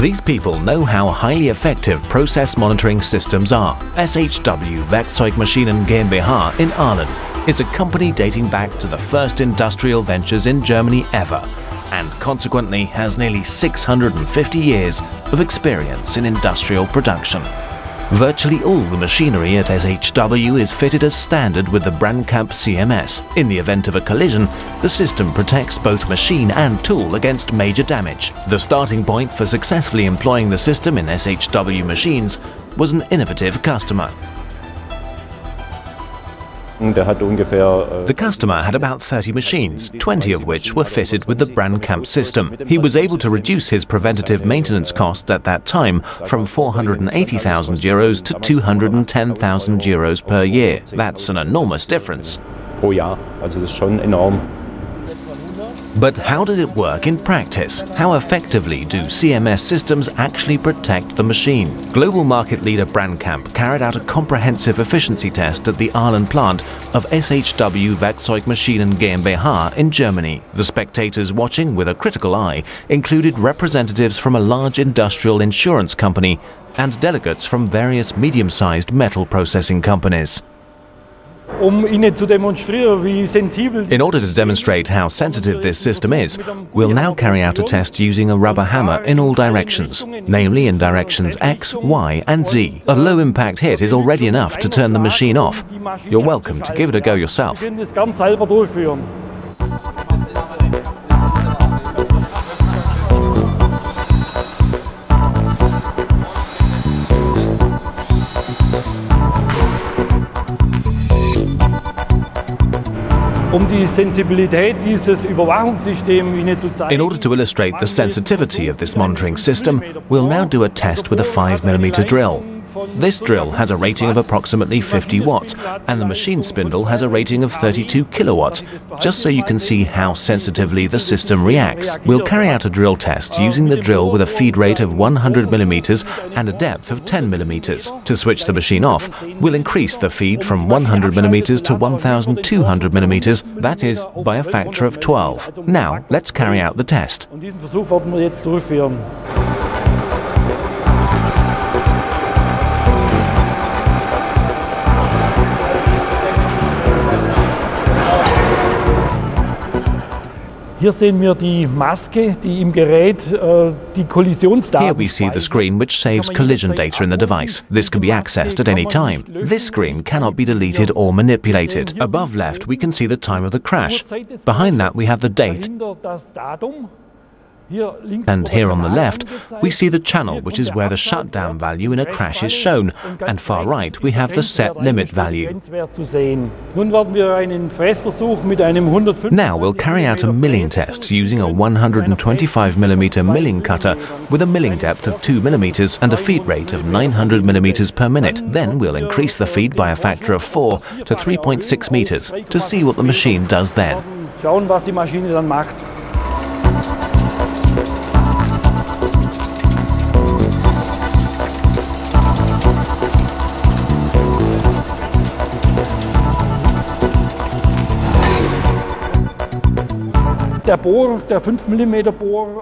These people know how highly effective process monitoring systems are. SHW Werkzeugmaschinen GmbH in Aalen is a company dating back to the first industrial ventures in Germany ever, and consequently has nearly 650 years of experience in industrial production. Virtually all the machinery at SHW is fitted as standard with the BRANKAMP CMS. In the event of a collision, the system protects both machine and tool against major damage. The starting point for successfully employing the system in SHW machines was an innovative customer. The customer had about 30 machines, 20 of which were fitted with the BRANKAMP system. He was able to reduce his preventative maintenance costs at that time from 480,000 euros to 210,000 euros per year. That's an enormous difference. But how does it work in practice? How effectively do CMS systems actually protect the machine? Global market leader BRANKAMP carried out a comprehensive efficiency test at the Aalen plant of SHW Werkzeugmaschinen GmbH in Germany. The spectators watching with a critical eye included representatives from a large industrial insurance company and delegates from various medium-sized metal processing companies. In order to demonstrate how sensitive this system is, we'll now carry out a test using a rubber hammer in all directions, namely in directions X, Y and Z. A low-impact hit is already enough to turn the machine off. You're welcome to give it a go yourself. In order to illustrate the sensitivity of this monitoring system, we'll now do a test with a 5mm drill. This drill has a rating of approximately 50 watts and the machine spindle has a rating of 32 kilowatts, just so you can see how sensitively the system reacts. We'll carry out a drill test using the drill with a feed rate of 100mm and a depth of 10mm. To switch the machine off, we'll increase the feed from 100mm to 1200mm, that is, by a factor of 12. Now, let's carry out the test. Here we see the screen which saves collision data in the device. This can be accessed at any time. This screen cannot be deleted or manipulated. Above left we can see the time of the crash. Behind that we have the date. And here on the left, we see the channel, which is where the shutdown value in a crash is shown, and far right we have the set limit value. Now we'll carry out a milling test using a 125mm milling cutter with a milling depth of 2mm and a feed rate of 900mm per minute. Then we'll increase the feed by a factor of 4 to 3.6 meters to see what the machine does then.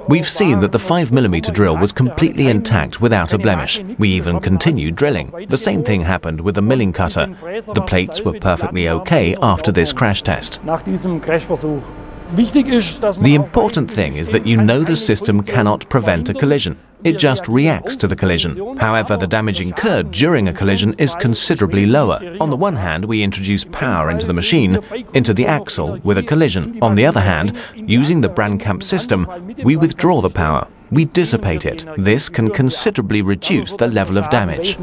We've seen that the 5mm drill was completely intact without a blemish. We even continued drilling. The same thing happened with the milling cutter. The plates were perfectly okay after this crash test. The important thing is that you know the system cannot prevent a collision. It just reacts to the collision. However, the damage incurred during a collision is considerably lower. On the one hand, we introduce power into the machine, into the axle with a collision. On the other hand, using the BRANKAMP system, we withdraw the power. We dissipate it. This can considerably reduce the level of damage.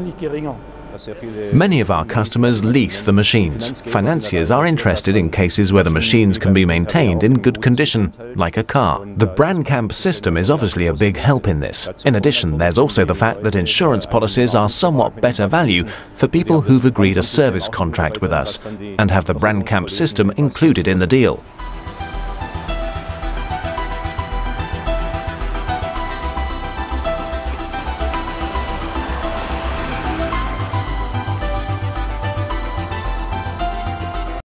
Many of our customers lease the machines. Financiers are interested in cases where the machines can be maintained in good condition, like a car. The BRANKAMP system is obviously a big help in this. In addition, there's also the fact that insurance policies are somewhat better value for people who've agreed a service contract with us and have the BRANKAMP system included in the deal.